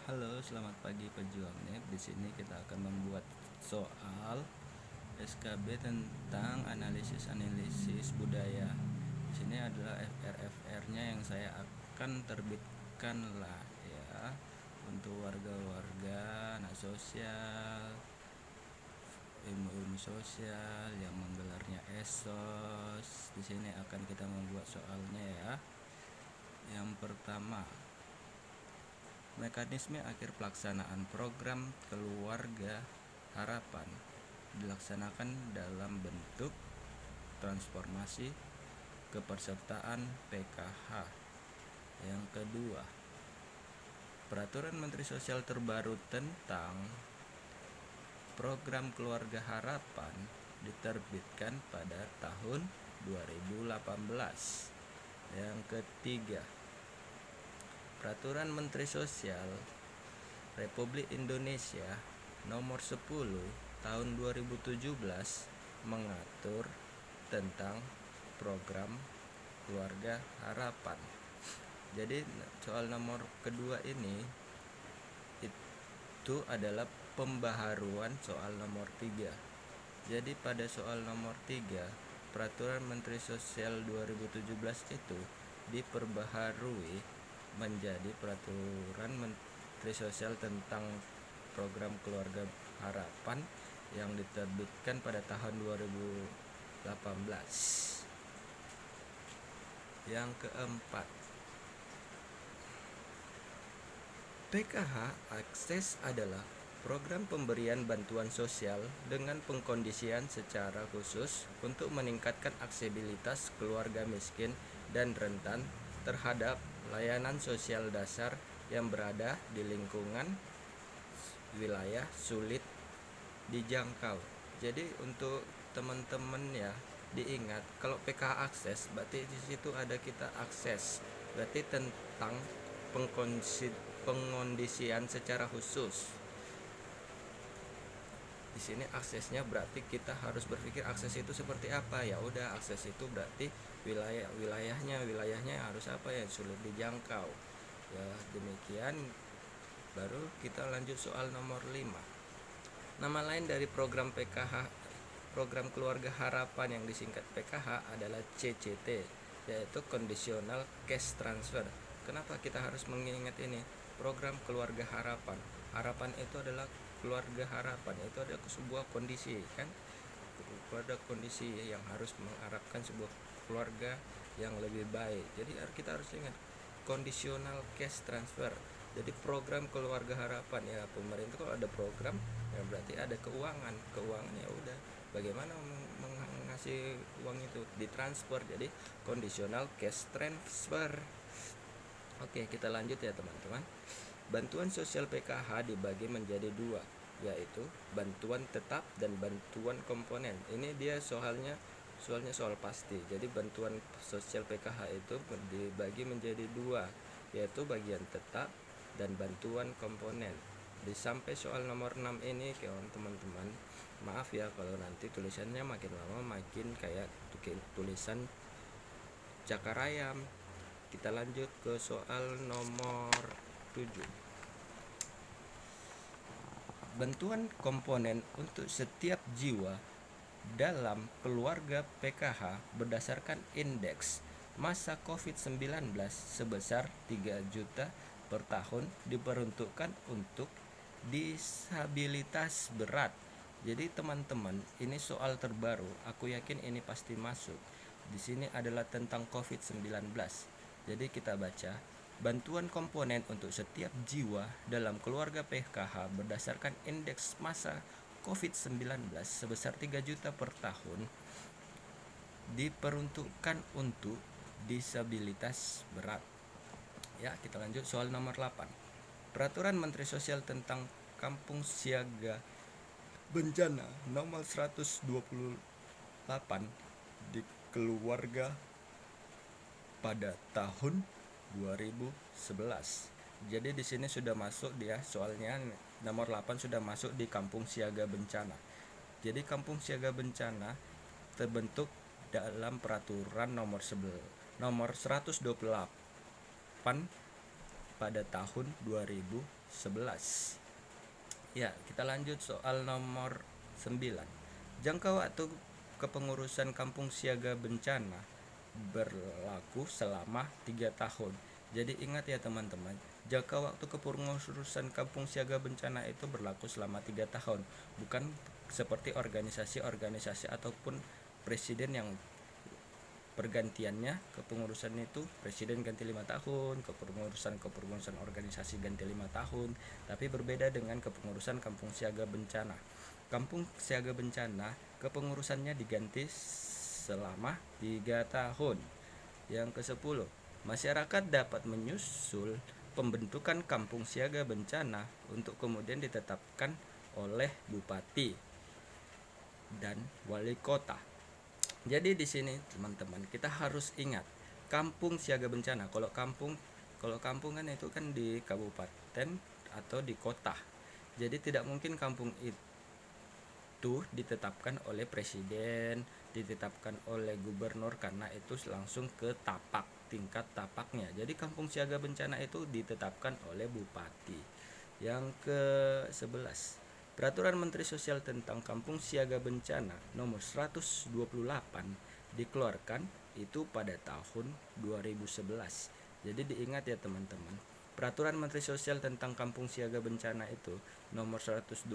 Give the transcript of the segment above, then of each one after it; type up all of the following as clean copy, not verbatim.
Halo, selamat pagi pejuang net. Di sini kita akan membuat soal SKB tentang analisis budaya. Di sini adalah FR-FR-nya yang saya akan terbitkan lah ya untuk warga-warga anak sosial, ilmu-ilmu sosial yang menggelarnya esos. Di sini akan kita membuat soalnya ya. Yang pertama, mekanisme akhir pelaksanaan program Keluarga Harapan dilaksanakan dalam bentuk transformasi kepesertaan PKH. Yang kedua, Peraturan Menteri Sosial terbaru tentang program Keluarga Harapan diterbitkan pada tahun 2018. Yang ketiga, Peraturan Menteri Sosial Republik Indonesia Nomor 10 Tahun 2017 mengatur tentang program Keluarga Harapan. Jadi soal nomor kedua ini itu adalah pembaharuan soal nomor 3. Jadi pada soal nomor 3, Peraturan Menteri Sosial 2017 itu diperbaharui menjadi Peraturan Menteri Sosial tentang program Keluarga Harapan yang diterbitkan pada tahun 2018. Yang keempat, PKH Akses adalah program pemberian bantuan sosial dengan pengkondisian secara khusus untuk meningkatkan aksesibilitas keluarga miskin dan rentan terhadap layanan sosial dasar yang berada di lingkungan wilayah sulit dijangkau. Jadi untuk teman-teman ya, diingat kalau PKH akses berarti di situ ada kita akses. Berarti tentang pengkondisian secara khusus. Di sini aksesnya berarti kita harus berpikir akses itu seperti apa. Ya udah, akses itu berarti wilayahnya harus apa ya, sulit dijangkau. Ya demikian. Baru kita lanjut soal nomor 5. Nama lain dari program PKH, program Keluarga Harapan yang disingkat PKH adalah CCT, yaitu Conditional Cash Transfer. Kenapa kita harus mengingat ini? Program Keluarga Harapan. Harapan itu adalah keluarga harapan, itu ada sebuah kondisi kan, pada kondisi yang harus mengharapkan sebuah keluarga yang lebih baik. Jadi kita harus ingat conditional cash transfer. Jadi program Keluarga Harapan ya, pemerintah kalau ada program ya berarti ada keuangannya udah bagaimana mengasih uang itu ditransfer, jadi conditional cash transfer. Oke, kita lanjut ya teman-teman. Bantuan sosial PKH dibagi menjadi dua, yaitu bantuan tetap dan bantuan komponen. Ini dia soalnya soal pasti. Jadi bantuan sosial PKH itu dibagi menjadi dua, yaitu bagian tetap dan bantuan komponen. Sampai soal nomor 6 ini teman-teman, maaf ya kalau nanti tulisannya makin lama makin kayak tulisan cakar ayam. Kita lanjut ke soal nomor 7. Bantuan komponen untuk setiap jiwa dalam keluarga PKH berdasarkan indeks masa COVID-19 sebesar 3 juta per tahun diperuntukkan untuk disabilitas berat. Jadi teman-teman, ini soal terbaru, aku yakin ini pasti masuk. Di sini adalah tentang COVID-19. Jadi kita baca, bantuan komponen untuk setiap jiwa dalam keluarga PKH berdasarkan indeks massa COVID-19 sebesar 3 juta per tahun diperuntukkan untuk disabilitas berat. Ya, kita lanjut soal nomor 8. Peraturan Menteri Sosial tentang Kampung Siaga Bencana nomor 128 di keluarga pada tahun 2011. Jadi di sini sudah masuk dia, soalnya nomor 8 sudah masuk di Kampung Siaga Bencana. Jadi Kampung Siaga Bencana terbentuk dalam peraturan nomor 128 pada tahun 2011. 11. Ya, kita lanjut soal nomor 9. Jangka waktu kepengurusan kampung siaga bencana berlaku selama 3 tahun. Jadi ingat ya teman-teman, jangka waktu kepengurusan kampung siaga bencana itu berlaku selama 3 tahun, bukan seperti organisasi-organisasi ataupun presiden yang pergantiannya kepengurusan itu presiden ganti 5 tahun, kepengurusan organisasi ganti 5 tahun, tapi berbeda dengan kepengurusan kampung siaga bencana. Kampung siaga bencana kepengurusannya diganti selama 3 tahun. Yang ke-10, masyarakat dapat menyusul pembentukan kampung siaga bencana untuk kemudian ditetapkan oleh bupati dan wali kota. Jadi di sini teman-teman kita harus ingat kampung siaga bencana. Kalau kampung kan itu kan di kabupaten atau di kota. Jadi tidak mungkin kampung itu ditetapkan oleh presiden, ditetapkan oleh gubernur, karena itu langsung ke tingkat tapaknya. Jadi kampung siaga bencana itu ditetapkan oleh bupati. Yang ke-11, Peraturan Menteri Sosial tentang Kampung Siaga Bencana nomor 128 dikeluarkan itu pada tahun 2011. Jadi diingat ya teman-teman, Peraturan Menteri Sosial tentang Kampung Siaga Bencana itu nomor 128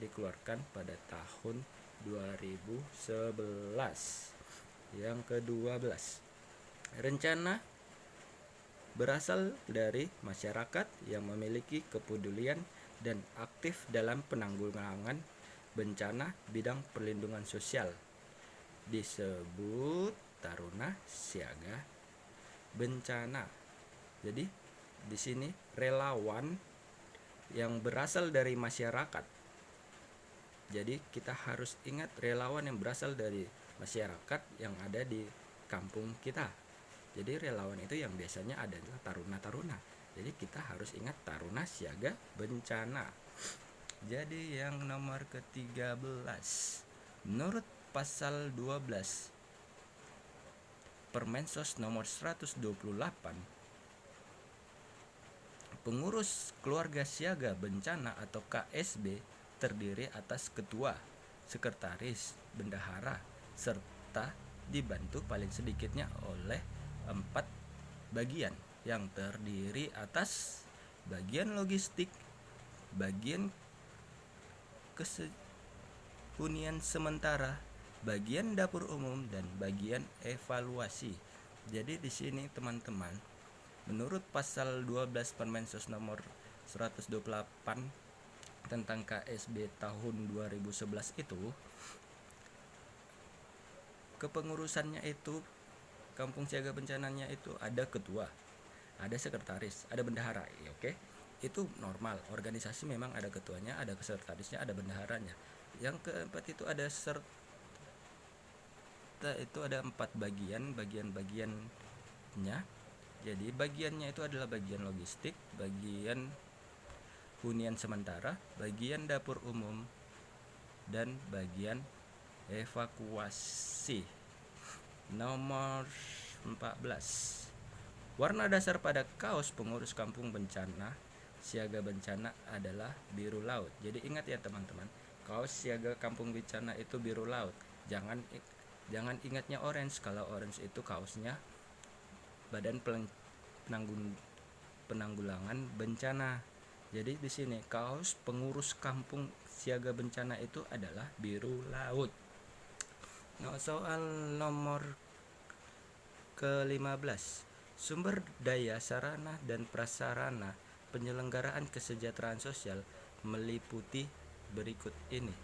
dikeluarkan pada tahun 2011. Yang ke-12, rencana berasal dari masyarakat yang memiliki kepedulian dan aktif dalam penanggulangan bencana bidang perlindungan sosial, disebut Taruna Siaga Bencana. Jadi di sini relawan yang berasal dari masyarakat. Jadi kita harus ingat relawan yang berasal dari masyarakat yang ada di kampung kita. Jadi relawan itu yang biasanya adalah taruna-taruna. Jadi kita harus ingat Taruna Siaga Bencana. Jadi yang nomor ke-13, menurut pasal 12 Permensos nomor 128, pengurus keluarga siaga bencana atau KSB terdiri atas ketua, sekretaris, bendahara, serta dibantu paling sedikitnya oleh 4 bagian yang terdiri atas bagian logistik, bagian hunian sementara, bagian dapur umum, dan bagian evaluasi. Jadi di sini teman-teman, menurut pasal 12 Permensos nomor 128 tentang KSB tahun 2011 itu, kepengurusannya itu kampung siaga bencananya itu ada ketua, ada sekretaris, ada bendahara. Ya, oke. Itu normal. Organisasi memang ada ketuanya, ada sekretarisnya, ada bendaharanya. Yang keempat itu ada itu ada 4 bagiannya. Jadi bagiannya itu adalah bagian logistik, bagian hunian sementara, bagian dapur umum, dan bagian evakuasi. Nomor 14, warna dasar pada kaos pengurus kampung bencana siaga bencana adalah biru laut. Jadi ingat ya teman-teman, kaos siaga kampung bencana itu biru laut. Jangan ingatnya orange. Kalau orange itu kaosnya Badan Penanggulangan Bencana. Jadi di sini kaos pengurus kampung siaga bencana itu adalah biru laut. Nah, soal nomor ke-15, sumber daya sarana dan prasarana penyelenggaraan kesejahteraan sosial meliputi berikut ini.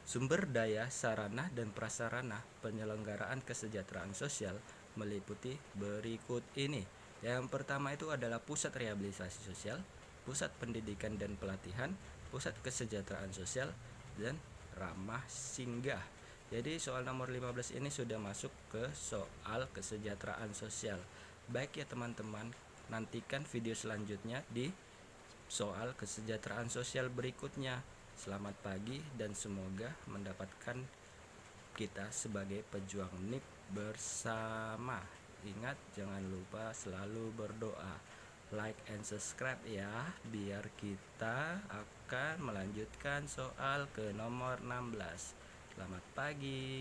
Sumber daya sarana dan prasarana penyelenggaraan kesejahteraan sosial meliputi berikut ini. Yang pertama itu adalah pusat rehabilitasi sosial, pusat pendidikan dan pelatihan, pusat kesejahteraan sosial, dan ramah singgah. Jadi soal nomor 15 ini sudah masuk ke soal kesejahteraan sosial. Baik ya teman-teman, nantikan video selanjutnya di soal kesejahteraan sosial berikutnya. Selamat pagi dan semoga mendapatkan kita sebagai pejuang NIP bersama. Ingat, jangan lupa selalu berdoa. like and subscribe ya, biar kita akan melanjutkan soal ke nomor 16. Selamat pagi.